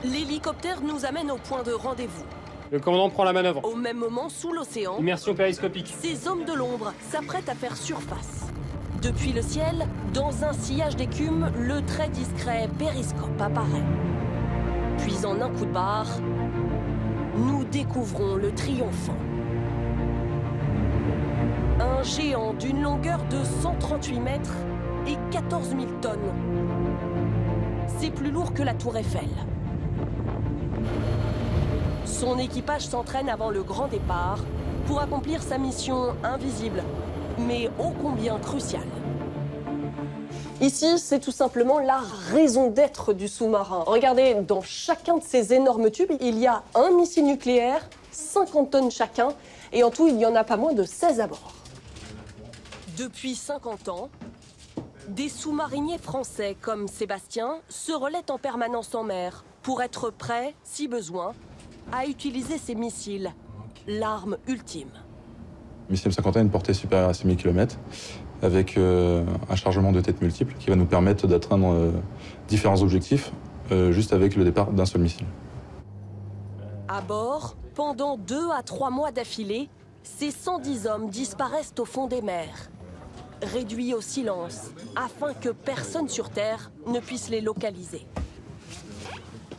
L'hélicoptère nous amène au point de rendez-vous. Le commandant prend la manœuvre. Au même moment, sous l'océan, Immersion périscopique. ces hommes de l'ombre s'apprêtent à faire surface. Depuis le ciel, dans un sillage d'écume, le très discret périscope apparaît. Puis en un coup de barre, nous découvrons le Triomphant. Un géant d'une longueur de 138 mètres et 14 000 tonnes. C'est plus lourd que la Tour Eiffel. Son équipage s'entraîne avant le grand départ pour accomplir sa mission invisible, mais ô combien cruciale. Ici, c'est tout simplement la raison d'être du sous-marin. Regardez, dans chacun de ces énormes tubes, il y a un missile nucléaire, 50 tonnes chacun, et en tout, il y en a pas moins de 16 à bord. Depuis 50 ans, des sous-mariniers français comme Sébastien se relaient en permanence en mer pour être prêts, si besoin, à utiliser ces missiles, l'arme ultime. Le missile M51 a une portée supérieure à 6000 km, avec un chargement de tête multiple qui va nous permettre d'atteindre différents objectifs juste avec le départ d'un seul missile. À bord, pendant 2 à 3 mois d'affilée, ces 110 hommes disparaissent au fond des mers, réduits au silence, afin que personne sur Terre ne puisse les localiser.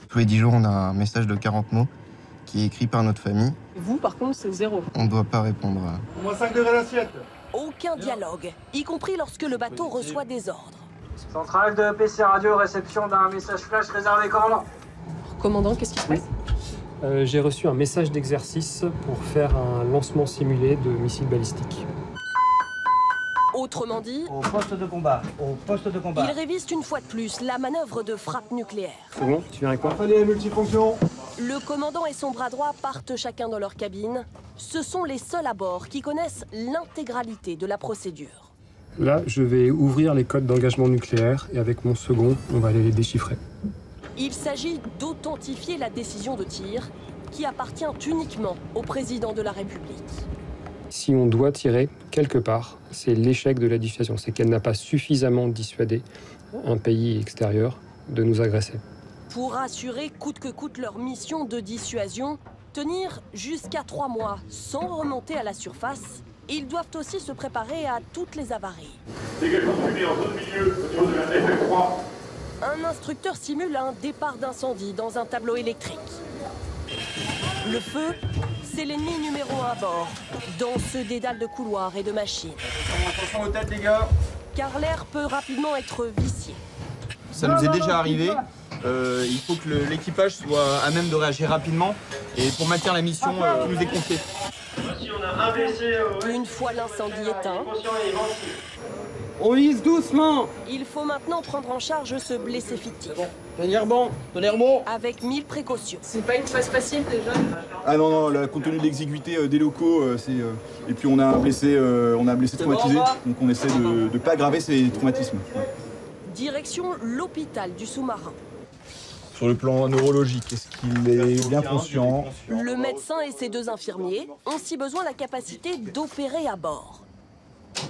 Tous les 10 jours, on a un message de 40 mots qui est écrit par notre famille. Vous, par contre, c'est 0. On ne doit pas répondre. Moins 5 degrés l'assiette. Aucun dialogue, y compris lorsque le bateau reçoit des ordres. Centrale de PC Radio, réception d'un message flash réservé commandant. Commandant, qu'est-ce qui se passe? J'ai reçu un message d'exercice pour faire un lancement simulé de missiles balistiques. Autrement dit, Au poste de combat, au poste de combat. ils révisent une fois de plus la manœuvre de frappe nucléaire. C'est bon, tu viens avec moi? Allez, multifonction. Le commandant et son bras droit partent chacun dans leur cabine. Ce sont les seuls à bord qui connaissent l'intégralité de la procédure. Là, je vais ouvrir les codes d'engagement nucléaire et avec mon second, on va aller les déchiffrer. Il s'agit d'authentifier la décision de tir qui appartient uniquement au président de la République. Si on doit tirer quelque part, c'est l'échec de la dissuasion. C'est qu'elle n'a pas suffisamment dissuadé un pays extérieur de nous agresser. Pour assurer coûte que coûte leur mission de dissuasion, tenir jusqu'à 3 mois sans remonter à la surface, ils doivent aussi se préparer à toutes les avaries. Dégagement fumée en zone milieu, au niveau de la FF3. Un instructeur simule un départ d'incendie dans un tableau électrique. Le feu, c'est l'ennemi numéro 1 à bord, dans ce dédale de couloirs et de machines. Attention aux têtes, les gars. Car l'air peut rapidement être vicié. Ça nous est déjà arrivé. Il faut que l'équipage soit à même de réagir rapidement et pour maintenir la mission qui nous est confiée. Voici, on a un blessé. Une fois l'incendie éteint, Conscient et évancé. On vise doucement. il faut maintenant prendre en charge ce blessé fictif, Tenir bon, tenir bon. avec 1000 précautions. C'est pas une phase facile déjà. Ah non, non, là, compte tenu de l'exiguïté des locaux, et puis on a un blessé traumatisé, donc on essaie de ne pas aggraver ces traumatismes. Direction l'hôpital du sous-marin. Sur le plan neurologique, est-ce qu'il est bien conscient? Le médecin et ses 2 infirmiers ont si besoin la capacité d'opérer à bord.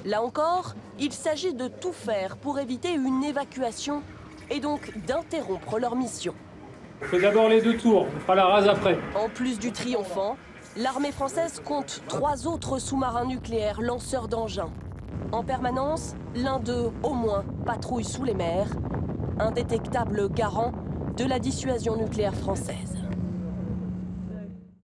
Là encore, il s'agit de tout faire pour éviter une évacuation et donc d'interrompre leur mission. On fait d'abord les 2 tours, on fera la rase après. En plus du Triomphant, l'armée française compte 3 autres sous-marins nucléaires lanceurs d'engins. En permanence, l'un d'eux, au moins, patrouille sous les mers, indétectable garant de la dissuasion nucléaire française.